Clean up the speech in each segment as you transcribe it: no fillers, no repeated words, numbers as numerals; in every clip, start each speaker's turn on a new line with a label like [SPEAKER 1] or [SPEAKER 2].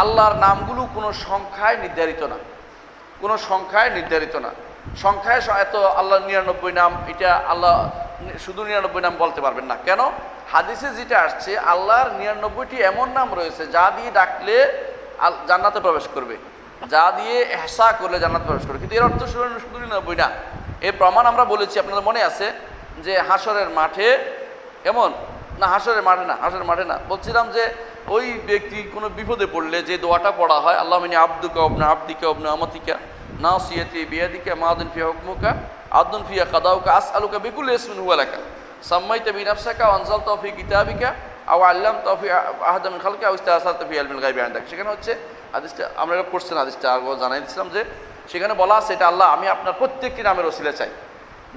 [SPEAKER 1] আল্লাহর নামগুলো কোনো সংখ্যায় নির্ধারিত না, কোনো সংখ্যায় নির্ধারিত না। সংখ্যায় এত আল্লাহর 99 নাম, এটা আল্লাহ শুধু 99 নাম বলতে পারবেন না। কেন? হাদিসে যেটা আসছে আল্লাহর 99টি এমন নাম রয়েছে যা দিয়ে ডাকলে জান্নাতে প্রবেশ করবে, যা দিয়ে এহসা করলে জান্নাতে প্রবেশ করবে। কিন্তু এর অর্থ শুধু 99 না। এর প্রমাণ আমরা বলেছি, আপনাদের মনে আছে যে হাসরের মাঠে এমন না, হাসরের মাঠে না, বলছিলাম যে ওই ব্যক্তি কোনো বিপদে পড়লে যে দোয়াটা পড়া হয়, আল্লাহ মিনি আব্দুকা ওবনা আব্দিকা ওবনা আমাতিকা নাসিয়াতি বিয়াদিকা মাদিন ফিয়া হুকমুকা আদুন ফিয়া কাদাউকা আসআলুকা বিকুল্লি ইসমিন হুয়া লাকা সাম্মাইতা বিনাফসিকা ওয়া আনজালতা ফি কিতাবিকা আও আল্লামতা ফি আহাদা মিন খালকা আও ইসতাসারতা ফি ইলমিল গায়বি ইনদাক। সেখানে হচ্ছে হাদিসটা আমরা পড়ছেন, হাদিসটা আগে জানাই দিয়েছিলাম যে সেখানে বলা আছে এটা আল্লাহ আমি আপনার প্রত্যেকটি নামের ওসিলা চাই,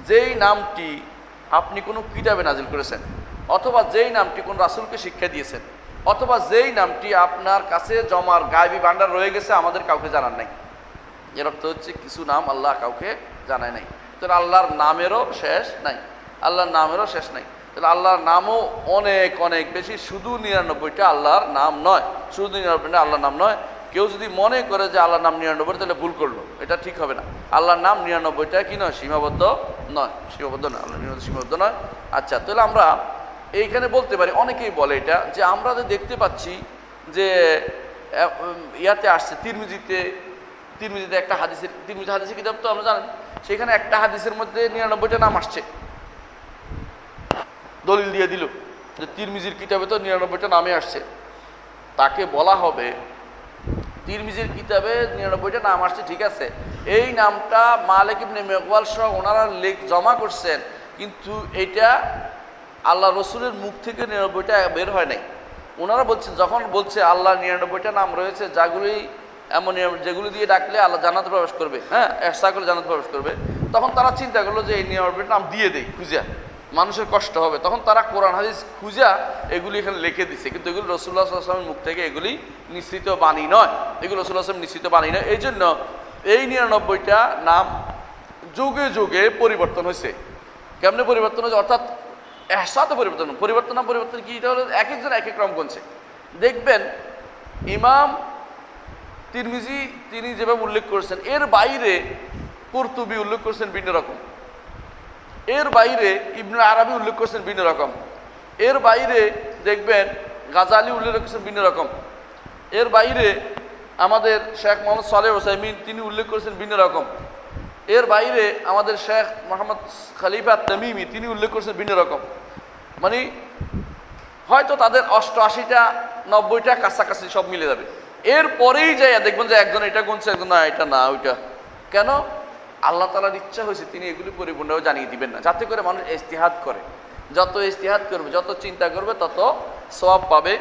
[SPEAKER 1] যেই নামটি আপনি কোনো কিতাবে নাজিল করেছেন, অথবা যেই নামটি কোন রাসূলকে শিক্ষা দিয়েছেন, অথবা যেই নামটি আপনার কাছে জমার গায়বী ভান্ডার রয়ে গেছে আমাদের কাউকে জানার নাই। এর অর্থ হচ্ছে কিছু নাম আল্লাহ কাউকে জানায় নাই। তাহলে আল্লাহর নামেরও শেষ নাই, আল্লাহর নামেরও শেষ নাই। তাহলে আল্লাহর নামও অনেক অনেক বেশি, শুধু 99টা আল্লাহর নাম নয়, শুধু 99টা আল্লাহর নাম নয়। কেউ যদি মনে করে যে আল্লাহর নাম 99 তাহলে ভুল করলো, এটা ঠিক হবে না। আল্লাহর নাম 99টা কি নয়, সীমাবদ্ধ নয়, সীমাবদ্ধ নয়, আল্লাহ সীমাবদ্ধ নয়। আচ্ছা, তাহলে আমরা এইখানে বলতে পারি, অনেকেই বলে এটা যে আমরা যে দেখতে পাচ্ছি যে ইয়াতে আসছে তিরমিজিতে একটা তিরমিজি হাদিসের কিতাব তো আমরা জানেন, সেখানে একটা হাদিসের মধ্যে 99টা নাম আসছে, দলিল দিয়ে দিল যে তিরমিজির কিতাবে তো 99টা নামে আসছে। তাকে বলা হবে তিরমিজির কিতাবে 99টা নাম আসছে, ঠিক আছে, এই নামটা মালিক ইবনে মেগওয়াল সহ ওনারা জমা করছেন, কিন্তু এটা আল্লাহ রসুলের মুখ থেকে 99টা বের হয় নাই। ওনারা বলছেন, যখন বলছে আল্লাহ 99টা নাম রয়েছে যেগুলি দিয়ে ডাকলে আল্লাহ জান্নাতে প্রবেশ করবে, হ্যাঁ, এহসা করে জান্নাতে প্রবেশ করবে, তখন তারা চিন্তা করলো যে এই 99টা নাম দিয়ে দেয় খুঁজা, মানুষের কষ্ট হবে। তখন তারা কোরআন হাদিস খুঁজা এগুলি এখানে লিখে দিছে, কিন্তু এগুলি রাসূলুল্লাহ সাল্লাল্লাহু আলাইহি ওয়াসাল্লামের মুখ থেকে এগুলি নিশ্চিত বাণী নয়, এগুলো রাসূলুল্লাহ সাল্লাল্লাহু আলাইহি ওয়াসাল্লাম নিশ্চিত বাণী নয়। এই জন্য এই 99টা নাম যুগে যুগে পরিবর্তন হয়েছে। কেমনে পরিবর্তন হয়েছে? অর্থাৎ এহসাতে পরিবর্তন কি, এটা হলো এক একজন এক এক রকম করছে। দেখবেন ইমাম তিরমিজি তিনি যেভাবে উল্লেখ করেছেন, এর বাইরে কুরতুবী উল্লেখ করেছেন ভিন্ন রকম, এর বাইরে ইবনে আরবি উল্লেখ করেছেন ভিন্ন রকম, এর বাইরে দেখবেন গাজালি উল্লেখ করেছেন ভিন্ন রকম, এর বাইরে আমাদের শেখ মোহাম্মদ সালেহ ওসাইমিন তিনি উল্লেখ করেছেন ভিন্ন রকম, এর বাইরে আমাদের শেখ মোহাম্মদ খলিফা তামিমি তিনি উল্লেখ করেছেন ভিন্ন রকম। মানে হয়তো তাদের 88টা 90টা কাছাকাছি সব মিলে যাবে। এরপরেই যাই দেখবেন যে একজন এটা গুনছে, একজন না এটা না ওইটা। কেন? আল্লাহ তাআলার ইচ্ছা হয়েছে তিনি এগুলি পরিপূর্ণভাবে জানিয়ে দিবেন না, যাতে করে মানুষ ইজতিহাদ করে। যত ইজতিহাদ করবে, যত চিন্তা করবে, তত সওয়াব পাবে,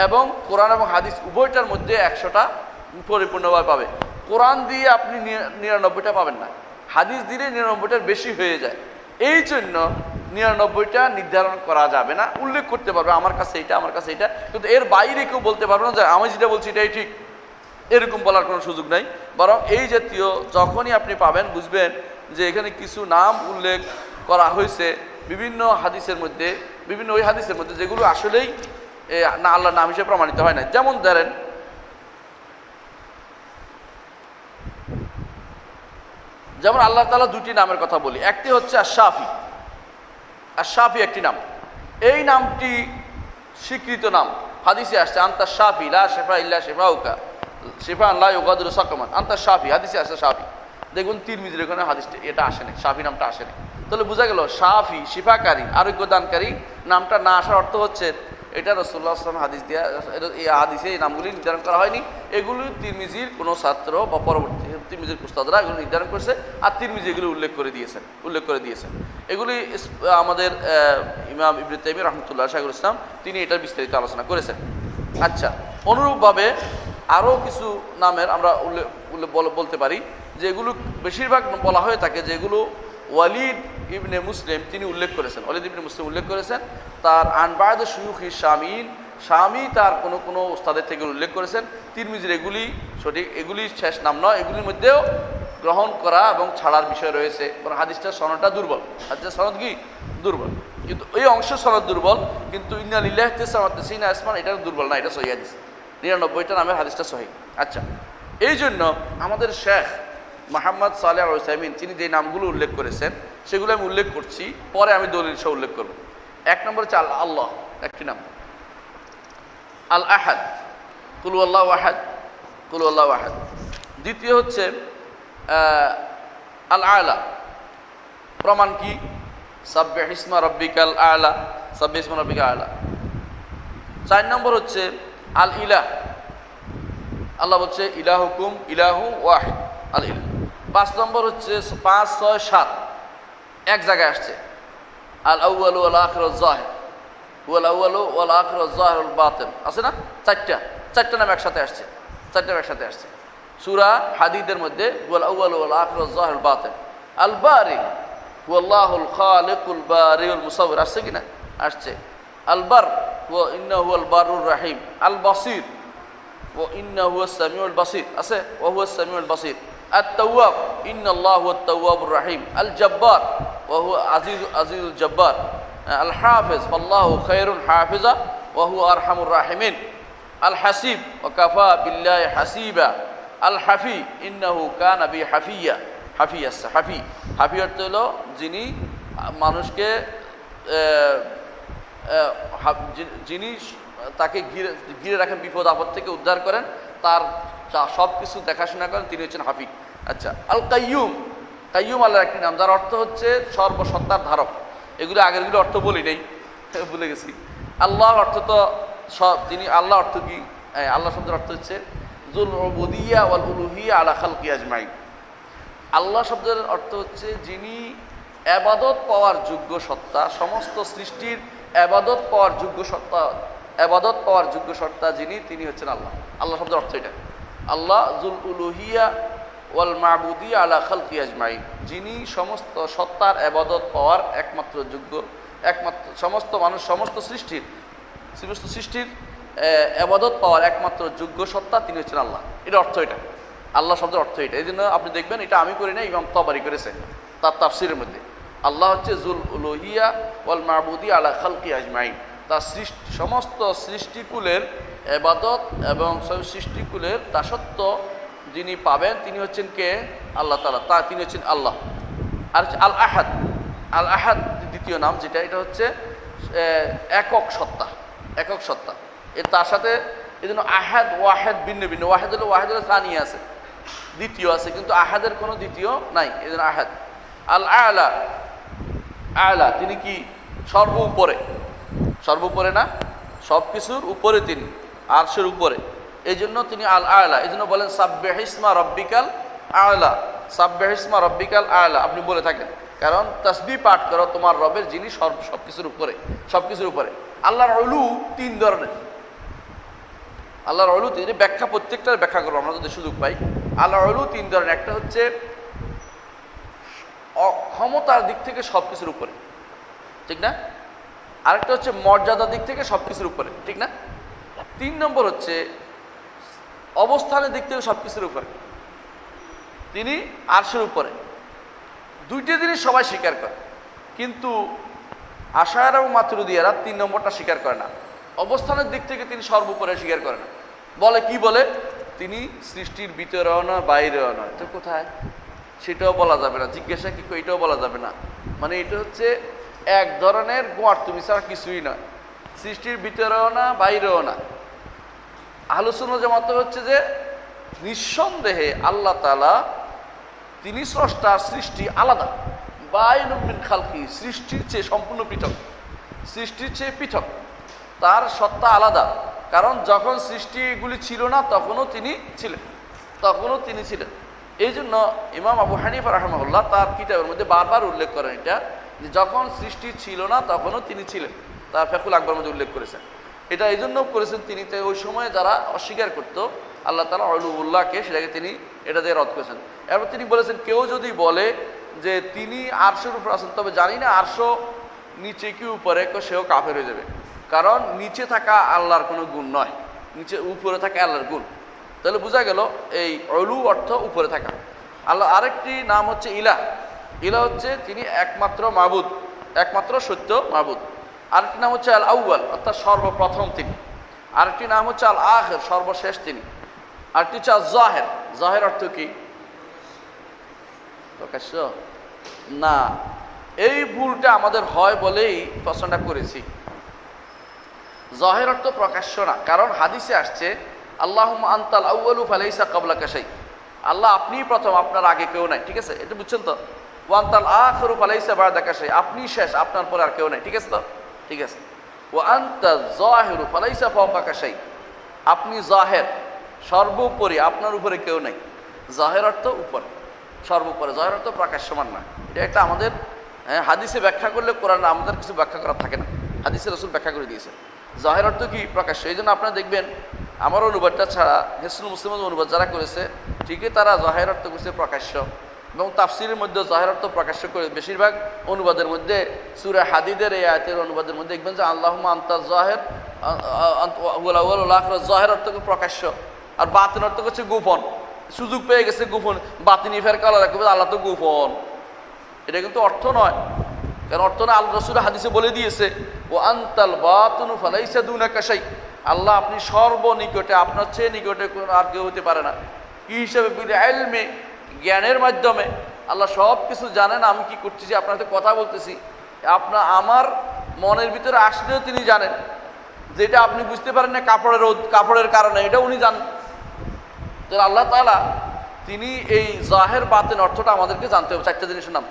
[SPEAKER 1] এবং কোরআন এবং হাদিস উভয়টার মধ্যে 100টা পরিপূর্ণভাবে পাবে। কোরআন দিয়ে আপনি 99টা পাবেন না, হাদিস দিলে 99টার বেশি হয়ে যায়। এই জন্য 99টা নির্ধারণ করা যাবে না। উল্লেখ করতে পারবে আমার কাছে এটা, আমার কাছে এটা, কিন্তু এর বাইরে কেউ বলতে পারবে না যে আমি যেটা বলছি এটাই ঠিক, এরকম বলার কোনো সুযোগ নাই। বরং এই জাতীয় যখনই আপনি পাবেন, বুঝবেন যে এখানে কিছু নাম উল্লেখ করা হয়েছে বিভিন্ন হাদিসের মধ্যে, বিভিন্ন ওই হাদিসের মধ্যে যেগুলো আসলেই না আল্লাহর নাম হিসেবে প্রমাণিত হয় না। যেমন ধরেন আল্লাহ তাআলা দুটি নামের কথা বলি, একটি হচ্ছে আশ-শাফি। আশ-শাফি একটি নাম, এই নামটি স্বীকৃত নাম, হাদিসে আসছে আনতা শাফি লা শিফা ইল্লা শিফাউকা শিফাআন লা ইউগাদিরু সাকামান, আনতা শাফি, হাদিসে আসছে শাফি। দেখুন তিরমিজির এখানে হাদিসটা এটা আসে না, শাফি নামটা আসে না। তাহলে বোঝা গেল শাফি শিফাকারী, আরোগ্য দানকারী নামটা না আসার অর্থ হচ্ছে এটা রাসূলুল্লাহ সাল্লাল্লাহু আলাইহি ওয়াসাল্লাম হাদিস দিয়া, এই হাদিসে এই নামগুলি নির্ধারণ করা হয়নি। এগুলি তিরমিজির কোনো ছাত্র বা পরবর্তী তিরমিজির উস্তাদরা এগুলো নির্ধারণ করেছে, আর তিরমিজি এগুলো উল্লেখ করে দিয়েছেন। এগুলি আমাদের ইমাম ইবনে তাইমিয়া রাহমাতুল্লাহ শাইখুল ইসলাম তিনি এটার বিস্তারিত আলোচনা করেছেন। আচ্ছা, অনুরূপভাবে আরও কিছু নামের আমরা বলতে পারি, যেগুলো বেশিরভাগ বলা হয়ে থাকে, যেগুলো ওয়ালিদ ইবনে মুসলিম তিনি উল্লেখ করেছেন, উল্লেখ করেছেন তার আনবাদ শুয়ুখি শামী তার কোনো উস্তাদের থেকে উল্লেখ করেছেন। তিরমিজির এগুলি সঠিক, এগুলি শেষ নাম নয়, এগুলির মধ্যেও গ্রহণ করা এবং ছাড়ার বিষয় রয়েছে। হাদিসটার সনদটা দুর্বল, হাদিসের সনদ কি দুর্বল, কিন্তু এই অংশ সনদ দুর্বল, কিন্তু ইন্না লিল্লাহি তাসমাত তাসিনা আসমান এটা দুর্বল না, এটা সহিহ হাদিস। 99টা নামের হাদিসটা সহিহ। আচ্ছা, এই জন্য আমাদের শেখ মোহাম্মদ সালেহ আল উসাইমিন তিনি যে নামগুলো উল্লেখ করেছেন সেগুলো আমি উল্লেখ করছি, পরে আমি দলিল সহ উল্লেখ করব। 1 নম্বর হচ্ছে আল্লাহ, একটি নাম আল আহাদ, কুল আল্লাহু আহাদ, কুল আল্লাহু আহাদ। দ্বিতীয় হচ্ছে আল আলা, প্রমাণ কি? সাব্বিহ ইসমা রাব্বিকাল আলা, সাব্বিহ ইসমা রাব্বিকাল আলা। 4 নম্বর হচ্ছে আল ইলাহ, আল্লাহ বলছে ইলাহুকুম ইলাহু ওয়াহিদ, আল ইলাহ। 5 নম্বর হচ্ছে 5, 6, 7 এক জায়গায় আসছে, আল আউয়ালু ওয়াল আখিরু ওয়াজ যাহির, ওয়াল আউয়ালু ওয়াল আখিরু ওয়াজ যাহির ওয়াল বাতিন, আছে না? 4টা নাম একসাথে আসছে, 4টা একসাথে আসছে সূরা হাদীদের মধ্যে। ওয়াল আউয়ালু ওয়াল আখিরু ওয়াজ যাহির ওয়াল বাতিন, আল বারি ওয়াল্লাহুল খালিকুল বারিউল মুসাওবির, আসছে কিনা? আসছে। আল বার ওয়া ইন্নাহু হুয়াল বারুর রহিম, আল বাসির ওয়া ইন্নাহু হুয়াস সামিউল বাসির, আছে ওয়া হুয়াস সামিউল বাসির। আত-তাওয়াব ইন্নাল্লাহু হুয়াত তাওয়াবুর রহিম, আল জব্বার ওয়া হুয়া আজিজুল জব্বার, আল হাফিজ ফাল্লাহু খায়রুল হাফিজা ওয়া হুয়া আরহামুর রাহিমিন, আল হাসিব ওয়া কাফা বিল্লাহি হাসিবা, আল হাফি ইন্নাহু কানা বি হাফিয়া, হাফি আছে, হাফি। হাফি অর্থ হলো যিনি মানুষকে যিনি তাকে ঘিরে রাখেন, বিপদ আপদ থেকে উদ্ধার করেন, তার সব কিছু দেখাশোনা করেন, তিনি হচ্ছেন হাফি। আচ্ছা, আল কাইয়ুম, কাইয়ুম আল্লাহর একটি নাম, যার অর্থ হচ্ছে সর্বসত্তার ধারক। এগুলো আগেরগুলো অর্থ বলি নেই, ভুলে গেছি। আল্লাহ অর্থ তো সব, তিনি আল্লাহ অর্থ কি? আল্লাহ শব্দের অর্থ হচ্ছে যুল উবুদিয়্যা ওয়াল উলুহিয়্যা আলা খালকি আজমাইন। আল্লাহ শব্দের অর্থ হচ্ছে যিনি ইবাদত পাওয়ার যোগ্য সত্তা, সমস্ত সৃষ্টির ইবাদত পাওয়ার যোগ্য সত্তা, ইবাদত পাওয়ার যোগ্য সত্তা যিনি, তিনি হচ্ছেন আল্লাহ। আল্লাহ শব্দের অর্থ এটা। আল্লাহ যুল উলুহিয়্যা ওয়াল মাবুদিয়্যা আলা খালকি আজমাইন, যিনি সমস্ত সত্তার ইবাদত পাওয়ার একমাত্র যোগ্য, একমাত্র সমস্ত মানুষ, সমস্ত সৃষ্টির ইবাদত পাওয়ার একমাত্র যোগ্য সত্তা, তিনি হচ্ছেন আল্লাহ। এটা অর্থ, এটা আল্লাহ শব্দের অর্থ এটা। এই জন্য আপনি দেখবেন এটা আমি করি না, ইমাম তাবারি করেছে তার তাফসিরের মধ্যে। আল্লাহ হচ্ছে যুল উলুহিয়্যা ওয়াল মাবুদিয়্যা আলা খালকি আজমাইন, তার সমস্ত সৃষ্টিকুলের ইবাদত এবং সৃষ্টিকুলের দাসত্ব যিনি পাবেন, তিনি হচ্ছেন কে? আল্লাহ তাআলা, তিনি হচ্ছেন আল্লাহ। আর হচ্ছে আল আহাদ, আল আহাদ দ্বিতীয় নাম যেটা, এটা হচ্ছে একক সত্তা, একক সত্তা। তার সাথে এই জন্য আহাদ ওয়াহেদ ভিন্ন ভিন্ন। ওয়াহেদ হলো সানিয়া আছে, দ্বিতীয় আছে, কিন্তু আহাদের কোনো দ্বিতীয় নাই, এই জন্য আহাদ। আল আলা, আলা তিনি কি? সর্ব উপরে, সর্ব উপরে না, সব কিছুর উপরে তিনি, আরশের উপরে, এই জন্য তিনি আল আলা। এই জন্য বলেন সাব্বিহ ইসমা রাব্বিকাল আলা, সাব্বিহ ইসমা রাব্বিকাল আলা আপনি বলে থাকেন, কারণ তাসবিহ পাঠ করো তোমার রবের যিনি সব কিছুর উপরে, সব কিছুর উপরে। আল্লাহর উলু 3 ধরনের, আল্লাহর উলু তিনি ব্যাখ্যা, প্রত্যেকটার ব্যাখ্যা করবো আমরা যদি সুযোগ পাই। আল্লাহর উলু 3 ধরনের, একটা হচ্ছে ক্ষমতার দিক থেকে সব কিছুর উপরে, ঠিক না? আরেকটা হচ্ছে মর্যাদার দিক থেকে সব কিছুর উপরে, ঠিক না? 3 নম্বর হচ্ছে অবস্থানের দিক থেকে সব কিছুর উপরে, তিনি আরশের উপরে। 2টি জিনিস সবাই স্বীকার করে, কিন্তু আশায়ারা এবং মাতুরিদিয়ারা 3 নম্বরটা স্বীকার করে না। অবস্থানের দিক থেকে তিনি সর্বোপরে স্বীকার করে না, বলে কি বলে? তিনি সৃষ্টির ভিতরেও নয় বাইরেও নয়, তো কোথায় সেটাও বলা যাবে না, জিজ্ঞাসা কি এটাও বলা যাবে না। মানে এটা হচ্ছে এক ধরনের গোয়ার, তুমি ছাড়া কিছুই নয়, সৃষ্টির ভিতরেও না বাইরেও না। আহলে সুন্নাত জামাত হচ্ছে যে নিঃসন্দেহে আল্লাহ তাআলা তিনি স্রষ্টা, সৃষ্টি আলাদা, বাইনুম মিন খালকি, সৃষ্টির চেয়ে সম্পূর্ণ পৃথক, সৃষ্টির চেয়ে পৃথক, তার সত্তা আলাদা। কারণ যখন সৃষ্টিগুলি ছিল না তখনও তিনি ছিলেন, তখনও তিনি ছিলেন। এই জন্য ইমাম আবু হানিফা রাহিমাহুল্লাহ তার কিতাবের মধ্যে বারবার উল্লেখ করেন এটা, যে যখন সৃষ্টি ছিল না তখনও তিনি ছিলেন, তার ফিকহুল আকবরের মধ্যে উল্লেখ করেছেন। এটা এই জন্য করেছেন তিনি, তাই ওই সময় যারা অস্বীকার করতো আল্লাহ তাআলা উলুউল্লাহকে, সেটাকে তিনি এটা দিয়ে রদ করেছেন। এরপর তিনি বলেছেন, কেউ যদি বলে যে তিনি আরশের উপর আছেন, তবে জানি না আরশ নিচে কি উপরে, সেও কাফের হয়ে যাবে। কারণ নিচে থাকা আল্লাহর কোনো গুণ নয়, নিচে উপরে থাকা আল্লাহর গুণ। তাহলে বোঝা গেল এই উলু অর্থ উপরে থাকা। আল্লাহ আরেকটি নাম হচ্ছে ইলাহ, ইলাহ হচ্ছে তিনি একমাত্র মাবুদ, একমাত্র সত্য মাবুদ। আরেকটি নাম হচ্ছে আল আউয়াল, অর্থাৎ সর্বপ্রথম তিনি। আরেকটি নাম হচ্ছে আল আখির, সর্বশেষ তিনি। আরেকটি হচ্ছে আল জাহের। জাহের অর্থ কি? প্রকাশ্য না। এই ভুলটা আমাদের হয় বলেই প্রশ্নটা করেছি। জাহের অর্থ প্রকাশ্য না, কারণ হাদিসে আসছে আল্লাহুম্মা আনতাল আউয়ালু ফালাইসা ক্বাবলাকা শাই, আল্লাহ আপনিই প্রথম, আপনার আগে কেউ নাই। ঠিক আছে, এটা বুঝছেন তো? ওয়া আনতাল আখিরু ফালাইসা বা'দাকা শাই, আপনি শেষ, আপনার পরে আর কেউ নাই। ঠিক আছে তো? ঠিক আছে। ওয়া আনতাজ জাহিরু ফালাইসা ফাওকাকা শাই, আপনি জাহের, সর্বোপরি, আপনার উপরে কেউ নাই। জাহের অর্থ উপরে, সর্বোপরে। জাহের অর্থ প্রকাশ্যমান না। এটা একটা আমাদের হাদিসে ব্যাখ্যা করলে কোরআন আমাদের কিছু ব্যাখ্যা করা থাকে না, হাদিসে রাসূল ব্যাখ্যা করে দিয়েছে। জাহের অর্থ কি? প্রকাশ্য। এই জন্য আপনারা দেখবেন আমার অনুবাদটা ছাড়া হিসনুল মুসলিমের অনুবাদ যারা করেছে ঠিকই তারা জাহের অর্থ করছে প্রকাশ্য, এবং তাফসিরের মধ্যে জাহের অর্থ প্রকাশ্য করে। বেশিরভাগ অনুবাদের মধ্যে সূরা হাদিদের এই আয়াতের অনুবাদের মধ্যে দেখবেন যে আল্লাহুম্মা আনতাজ জাহির, ওয়াল আউয়াল ওয়াল আখির, জাহের অর্থ প্রকাশ্য, আর বাতিন অর্থ হচ্ছে গোপন। সুযোগ পেয়ে গেছে গোপন, বাতিনি ফের কালা রাখবে আল্লাহ তো গোপন। এটা কিন্তু অর্থ নয়, কারণ অর্থ না, আল্লাহ রাসূল হাদিসে বলে দিয়েছে ও আনতাল বাতিনু ফালাইসা দুনাকা শাই, আল্লাহ আপনি সর্বনিকটে, আপনার চেয়ে নিকটে কোনো আর কেউ হতে পারে না। কি হিসাবে? বিল ইলমি, জ্ঞানের মাধ্যমে। আল্লাহ সব কিছু জানেন, আমি কি করতেছি, আপনার সাথে কথা বলতেছি, আপনার আমার মনের ভিতরে আসলেও তিনি জানেন। যেটা আপনি বুঝতে পারেন না কাপড়ের কারণে, এটা উনি জানেন। আল্লাহ তাআলা তিনি এই জাহের বাতিন অর্থটা আমাদেরকে জানতে হবে। চারটা জিনিসের নাম।